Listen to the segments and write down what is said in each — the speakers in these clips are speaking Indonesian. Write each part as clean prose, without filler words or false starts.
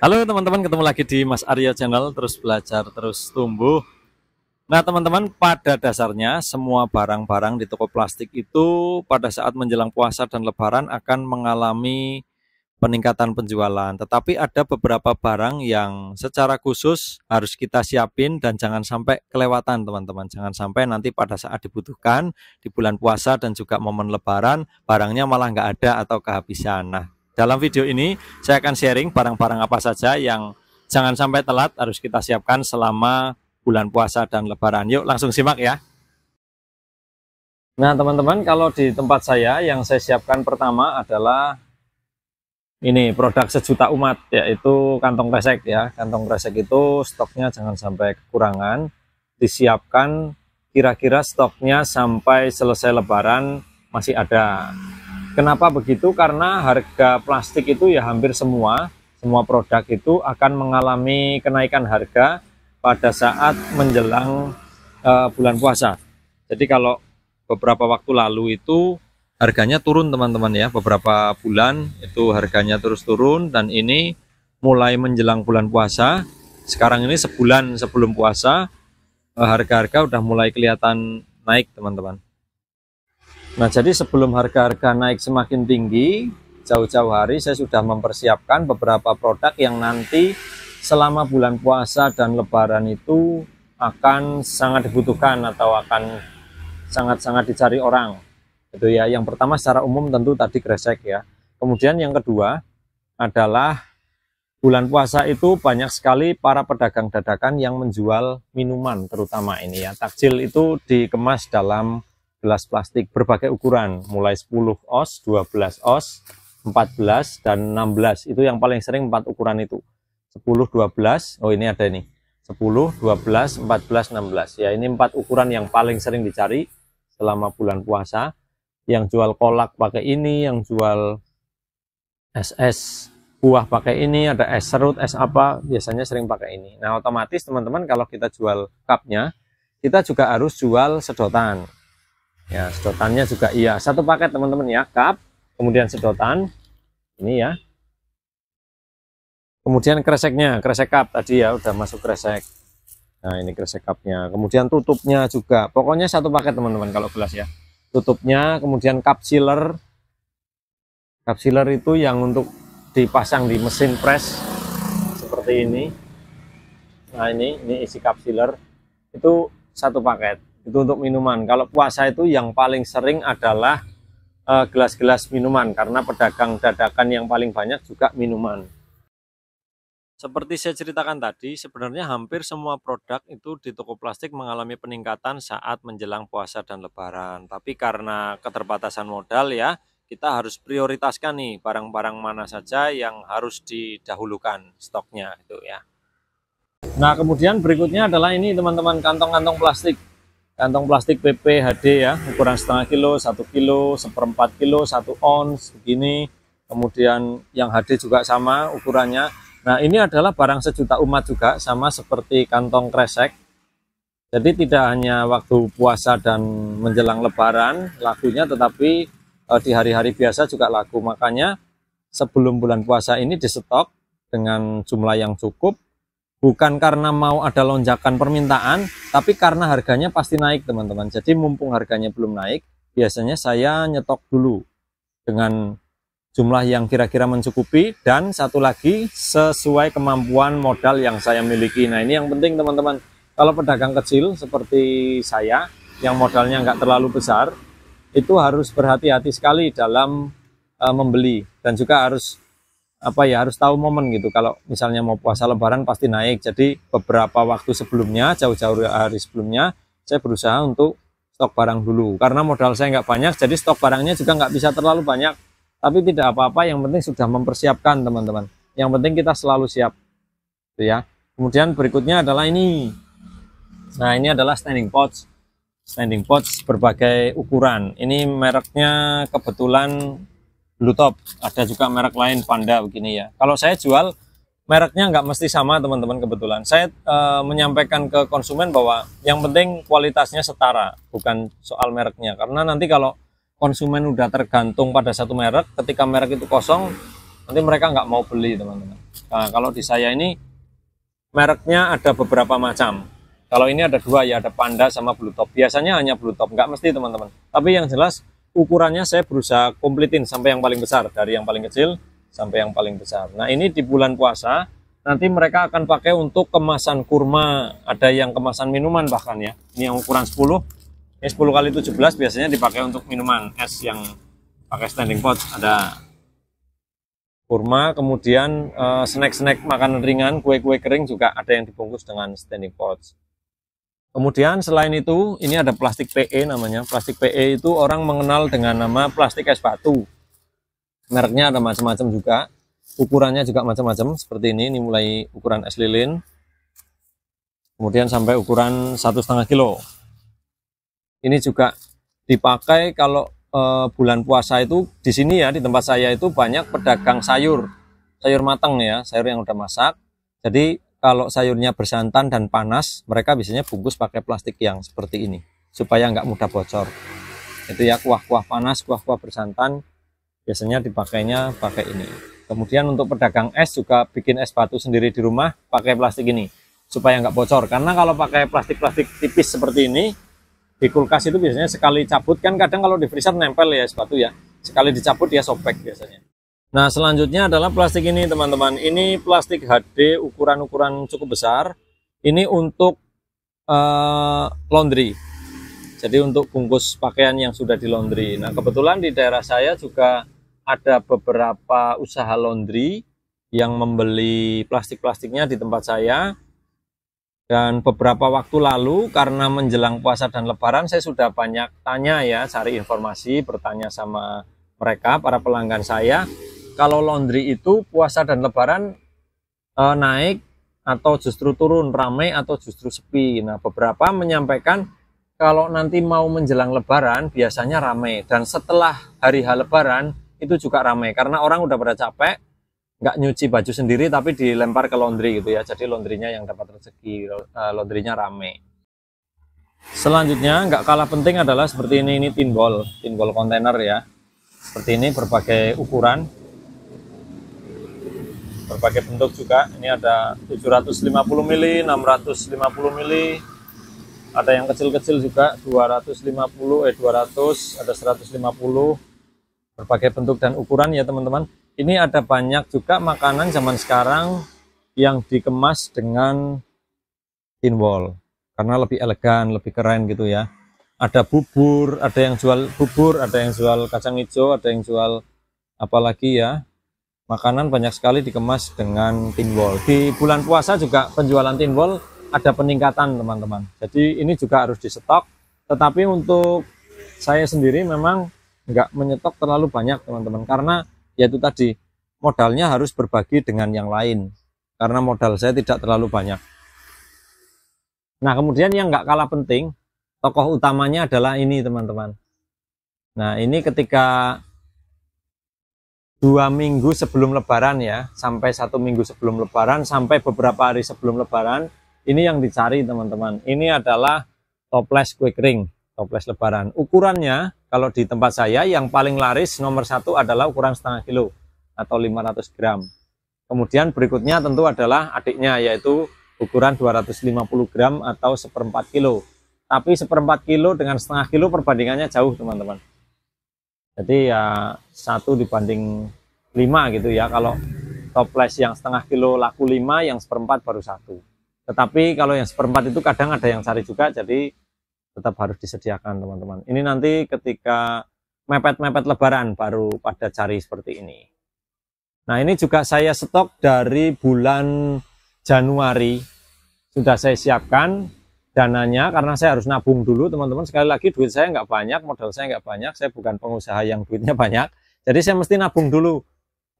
Halo teman-teman, ketemu lagi di Mas Aryo Channel, terus belajar, terus tumbuh. Nah teman-teman, pada dasarnya semua barang-barang di toko plastik itu pada saat menjelang puasa dan lebaran akan mengalami peningkatan penjualan. Tetapi ada beberapa barang yang secara khusus harus kita siapin dan jangan sampai kelewatan teman-teman. Jangan sampai nanti pada saat dibutuhkan di bulan puasa dan juga momen lebaran, barangnya malah nggak ada atau kehabisan. Nah, dalam video ini saya akan sharing barang-barang apa saja yang jangan sampai telat harus kita siapkan selama bulan puasa dan lebaran. Yuk langsung simak ya. Nah teman-teman, kalau di tempat saya yang saya siapkan pertama adalah ini produk sejuta umat, yaitu kantong kresek ya. Kantong kresek itu stoknya jangan sampai kekurangan, disiapkan kira-kira stoknya sampai selesai lebaran masih ada. Kenapa begitu? Karena harga plastik itu ya hampir semua produk itu akan mengalami kenaikan harga pada saat menjelang bulan puasa. Jadi kalau beberapa waktu lalu itu harganya turun teman-teman ya, beberapa bulan itu harganya terus turun, dan ini mulai menjelang bulan puasa, sekarang ini sebulan sebelum puasa harga-harga udah mulai kelihatan naik teman-teman. Nah, jadi sebelum harga-harga naik semakin tinggi, jauh-jauh hari saya sudah mempersiapkan beberapa produk yang nanti selama bulan puasa dan lebaran itu akan sangat dibutuhkan atau akan sangat-sangat dicari orang. Itu ya. Yang pertama secara umum tentu tadi kresek ya. Kemudian yang kedua adalah bulan puasa itu banyak sekali para pedagang dadakan yang menjual minuman, terutama ini ya. Takjil itu dikemas dalam gelas plastik berbagai ukuran, mulai 10 oz, 12 oz, 14 dan 16. Itu yang paling sering 4 ukuran itu. 10, 12, oh ini ada ini. 10, 12, 14, 16. Ya, ini 4 ukuran yang paling sering dicari selama bulan puasa. Yang jual kolak pakai ini, yang jual es buah pakai ini, ada es serut, es apa, biasanya sering pakai ini. Nah, otomatis teman-teman kalau kita jual cupnya, kita juga harus jual sedotan. Ya, sedotannya juga iya, satu paket teman-teman ya, cup, kemudian sedotan ini ya, kemudian kreseknya, kresek cup tadi ya udah masuk kresek. Nah, ini kresek cupnya, kemudian tutupnya juga, pokoknya satu paket teman-teman kalau gelas ya, tutupnya, kemudian cup sealer. Cup sealer itu yang untuk dipasang di mesin press seperti ini. Nah, ini isi cup sealer itu satu paket. Itu untuk minuman. Kalau puasa itu yang paling sering adalah gelas-gelas minuman, karena pedagang dadakan yang paling banyak juga minuman. Seperti saya ceritakan tadi, sebenarnya hampir semua produk itu di toko plastik mengalami peningkatan saat menjelang puasa dan lebaran. Tapi karena keterbatasan modal ya, kita harus prioritaskan nih barang-barang mana saja yang harus didahulukan stoknya itu ya. Nah, kemudian berikutnya adalah ini teman-teman, kantong-kantong plastik. Kantong plastik PP HD ya, ukuran setengah kilo, 1 kilo, 1/4 kilo, 1 ons begini. Kemudian yang HD juga sama ukurannya. Nah, ini adalah barang sejuta umat juga, sama seperti kantong kresek. Jadi tidak hanya waktu puasa dan menjelang lebaran lakunya, tetapi di hari-hari biasa juga laku. Makanya sebelum bulan puasa ini disetok dengan jumlah yang cukup. Bukan karena mau ada lonjakan permintaan, tapi karena harganya pasti naik teman-teman. Jadi mumpung harganya belum naik, biasanya saya nyetok dulu dengan jumlah yang kira-kira mencukupi, dan satu lagi sesuai kemampuan modal yang saya miliki. Nah, ini yang penting teman-teman. Kalau pedagang kecil seperti saya yang modalnya nggak terlalu besar, itu harus berhati-hati sekali dalam membeli, dan juga harus harus tahu momen gitu. Kalau misalnya mau puasa lebaran pasti naik. Jadi beberapa waktu sebelumnya, jauh-jauh hari sebelumnya, saya berusaha untuk stok barang dulu. Karena modal saya nggak banyak, jadi stok barangnya juga nggak bisa terlalu banyak. Tapi tidak apa-apa, yang penting sudah mempersiapkan teman-teman. Yang penting kita selalu siap. Gitu ya. Kemudian berikutnya adalah ini. Nah, ini adalah standing pouch. Standing pouch berbagai ukuran. Ini mereknya kebetulan Blue Top, ada juga merek lain Panda begini ya. Kalau saya jual mereknya nggak mesti sama teman-teman, kebetulan saya menyampaikan ke konsumen bahwa yang penting kualitasnya setara, bukan soal mereknya. Karena nanti kalau konsumen udah tergantung pada satu merek, ketika merek itu kosong, nanti mereka nggak mau beli teman-teman. Nah, kalau di saya ini mereknya ada beberapa macam. Kalau ini ada dua ya, ada Panda sama Blue Top. Biasanya hanya Blue Top, nggak mesti teman-teman. Tapi yang jelas ukurannya saya berusaha komplitin sampai yang paling besar, dari yang paling kecil sampai yang paling besar. Nah ini di bulan puasa, nanti mereka akan pakai untuk kemasan kurma, ada yang kemasan minuman bahkan ya. Ini yang ukuran 10, ini 10 kali 17 biasanya dipakai untuk minuman es yang pakai standing pot. Ada kurma, kemudian snack-snack makanan ringan, kue-kue kering juga ada yang dibungkus dengan standing pot. Kemudian selain itu, ini ada plastik PE namanya. Plastik PE itu orang mengenal dengan nama plastik es batu. Mereknya ada macam-macam juga. Ukurannya juga macam-macam seperti ini. Ini mulai ukuran es lilin. Kemudian sampai ukuran 1,5 kilo. Ini juga dipakai kalau bulan puasa itu di sini ya, di tempat saya itu banyak pedagang sayur. Sayur matang ya, sayur yang udah masak. Jadi kalau sayurnya bersantan dan panas, mereka biasanya bungkus pakai plastik yang seperti ini, supaya nggak mudah bocor. Itu ya, kuah-kuah panas, kuah-kuah bersantan, biasanya dipakainya pakai ini. Kemudian untuk pedagang es juga bikin es batu sendiri di rumah, pakai plastik ini, supaya nggak bocor. Karena kalau pakai plastik-plastik tipis seperti ini, di kulkas itu biasanya sekali cabut, kan kadang kalau di freezer nempel ya es batu ya, sekali dicabut dia sobek biasanya. Nah selanjutnya adalah plastik ini teman-teman. Ini plastik HD ukuran-ukuran cukup besar. Ini untuk laundry. Jadi untuk bungkus pakaian yang sudah di laundry. Nah kebetulan di daerah saya juga ada beberapa usaha laundry yang membeli plastik-plastiknya di tempat saya. Dan beberapa waktu lalu karena menjelang puasa dan lebaran saya sudah banyak tanya ya, cari informasi, bertanya sama mereka, para pelanggan saya. Kalau laundry itu puasa dan lebaran naik atau justru turun, ramai atau justru sepi. Nah beberapa menyampaikan kalau nanti mau menjelang lebaran biasanya ramai, dan setelah hari H lebaran itu juga ramai karena orang udah pada capek, nggak nyuci baju sendiri tapi dilempar ke laundry gitu ya. Jadi laundrynya yang dapat rezeki, laundrynya ramai. Selanjutnya nggak kalah penting adalah seperti ini tinbol kontainer ya. Seperti ini berbagai ukuran, berbagai bentuk juga. Ini ada 750 mili, 650 mili, ada yang kecil-kecil juga 200, ada 150, berbagai bentuk dan ukuran ya teman-teman. Ini ada banyak juga makanan zaman sekarang yang dikemas dengan tin wall karena lebih elegan, lebih keren gitu ya. Ada bubur, ada yang jual bubur, ada yang jual kacang hijau, ada yang jual apalagi ya. Makanan banyak sekali dikemas dengan tin wall. Di bulan puasa juga penjualan tin wall ada peningkatan teman-teman. Jadi ini juga harus disetok. Tetapi untuk saya sendiri memang nggak menyetok terlalu banyak teman-teman. Karena yaitu tadi modalnya harus berbagi dengan yang lain. Karena modal saya tidak terlalu banyak. Nah kemudian yang nggak kalah penting, tokoh utamanya adalah ini teman-teman. Nah ini ketika 2 minggu sebelum lebaran ya, sampai 1 minggu sebelum lebaran, sampai beberapa hari sebelum lebaran, ini yang dicari teman-teman. Ini adalah toples kue kering, toples lebaran. Ukurannya kalau di tempat saya yang paling laris nomor 1 adalah ukuran 0,5 kilo atau 500 gram. Kemudian berikutnya tentu adalah adiknya, yaitu ukuran 250 gram atau 1/4 kilo. Tapi 1/4 kilo dengan 0,5 kilo perbandingannya jauh teman-teman. Jadi ya 1 dibanding 5 gitu ya. Kalau toples yang 0,5 kilo laku 5, yang 1/4 baru 1. Tetapi kalau yang 1/4 itu kadang ada yang cari juga, jadi tetap harus disediakan teman-teman. Ini nanti ketika mepet-mepet lebaran baru pada cari seperti ini. Nah ini juga saya stok dari bulan Januari. Sudah saya siapkan dananya karena saya harus nabung dulu teman-teman. Sekali lagi duit saya nggak banyak, modal saya nggak banyak, saya bukan pengusaha yang duitnya banyak, jadi saya mesti nabung dulu.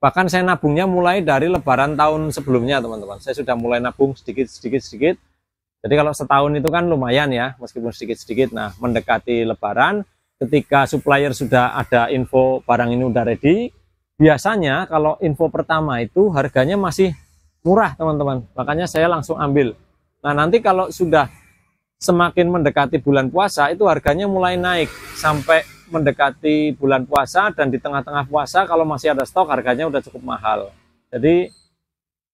Bahkan saya nabungnya mulai dari lebaran tahun sebelumnya teman-teman. Saya sudah mulai nabung sedikit. Jadi kalau setahun itu kan lumayan ya, meskipun sedikit. Nah mendekati lebaran, ketika supplier sudah ada info barang ini udah ready, biasanya kalau info pertama itu harganya masih murah teman-teman, makanya saya langsung ambil. Nah nanti kalau sudah semakin mendekati bulan puasa itu harganya mulai naik sampai mendekati bulan puasa, dan di tengah-tengah puasa kalau masih ada stok harganya udah cukup mahal. Jadi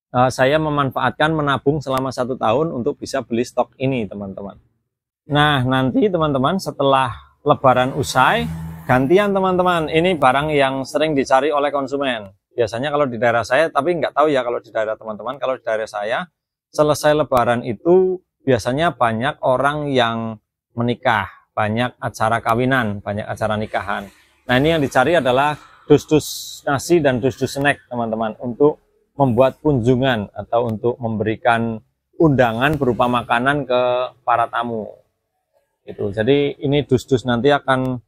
saya memanfaatkan menabung selama 1 tahun untuk bisa beli stok ini, teman-teman. Nah, nanti teman-teman setelah Lebaran usai, gantian teman-teman. Ini barang yang sering dicari oleh konsumen. Biasanya kalau di daerah saya, tapi nggak tahu ya kalau di daerah teman-teman. Kalau di daerah saya, selesai Lebaran itu biasanya banyak orang yang menikah, banyak acara kawinan, banyak acara nikahan. Nah, ini yang dicari adalah dus-dus nasi dan dus-dus snack, teman-teman, untuk membuat kunjungan atau untuk memberikan undangan berupa makanan ke para tamu. Gitu. Jadi ini dus-dus nanti akan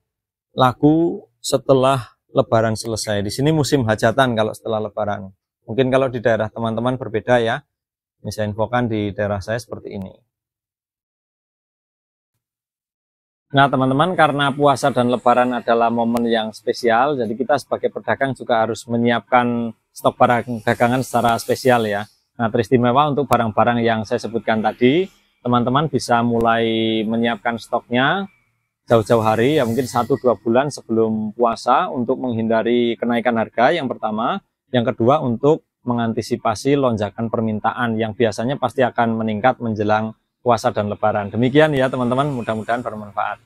laku setelah Lebaran selesai. Di sini musim hajatan kalau setelah Lebaran. Mungkin kalau di daerah teman-teman berbeda ya. Ini saya infokan di daerah saya seperti ini. Nah teman-teman, karena puasa dan Lebaran adalah momen yang spesial, jadi kita sebagai pedagang juga harus menyiapkan stok barang dagangan secara spesial ya. Nah teristimewa untuk barang-barang yang saya sebutkan tadi, teman-teman bisa mulai menyiapkan stoknya jauh-jauh hari, ya mungkin 1-2 bulan sebelum puasa untuk menghindari kenaikan harga yang pertama. Yang kedua untuk mengantisipasi lonjakan permintaan yang biasanya pasti akan meningkat menjelang puasa dan Lebaran. Demikian ya teman-teman, mudah-mudahan bermanfaat.